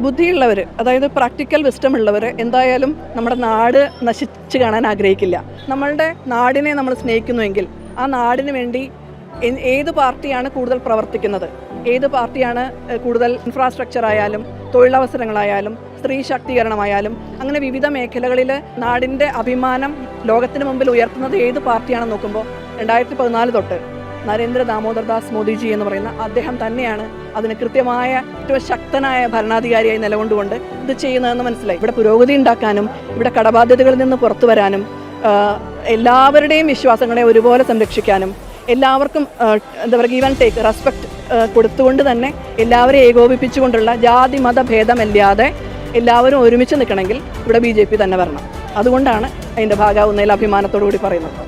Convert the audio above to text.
ബുദ്ധിയുള്ളവർ, അതായത് practical wisdom ഉള്ളവർ എന്തായാലും നമ്മുടെ നാട് നശിച്ച് കാണാൻ ആഗ്രഹിക്കില്ല. നമ്മളുടെ നാടിനെ നമ്മൾ സ്നേഹിക്കുന്നുവെങ്കിൽ ആ നാടിന് വേണ്ടി ഏത് പാർട്ടിയാണ് കൂടുതൽ പ്രവർത്തിക്കുന്നത്, ഏത് പാർട്ടിയാണ് കൂടുതൽ ഇൻഫ്രാസ്ട്രക്ചർ ആയാലും തൊഴിലവസരങ്ങളായാലും സ്ത്രീ ശാക്തീകരണമായാലും അങ്ങനെ വിവിധ മേഖലകളിൽ നാടിൻ്റെ അഭിമാനം ലോകത്തിന് മുമ്പിൽ ഉയർത്തുന്നത് ഏത് പാർട്ടിയാണെന്ന് നോക്കുമ്പോൾ 2014 തൊട്ട് നരേന്ദ്ര ദാമോദർദാസ് മോദിജി എന്ന് പറയുന്ന അദ്ദേഹം തന്നെയാണ് അതിന് കൃത്യമായ ഏറ്റവും ശക്തനായ ഭരണാധികാരിയായി നിലകൊണ്ടുകൊണ്ട് ഇത് ചെയ്യുന്നതെന്ന് മനസ്സിലായി. ഇവിടെ പുരോഗതി ഉണ്ടാക്കാനും ഇവിടെ കടബാധ്യതകളിൽ നിന്ന് പുറത്തു വരാനും എല്ലാവരുടെയും വിശ്വാസങ്ങളെ ഒരുപോലെ സംരക്ഷിക്കാനും എല്ലാവർക്കും എന്താ പറയുക ഗീവ് ആൻഡ് ടേക്ക് റെസ്പെക്റ്റ് കൊടുത്തുകൊണ്ട് തന്നെ എല്ലാവരെയും ഏകോപിപ്പിച്ചുകൊണ്ടുള്ള ജാതി മത ഭേദമില്ലാതെ എല്ലാവരും ഒരുമിച്ച് നിൽക്കണമെങ്കിൽ ഇവിടെ BJP തന്നെ വരണം. അതുകൊണ്ടാണ് അതിൻ്റെ ഭാഗമാവുന്നതിൽ അഭിമാനത്തോടു കൂടി പറയുന്നത്.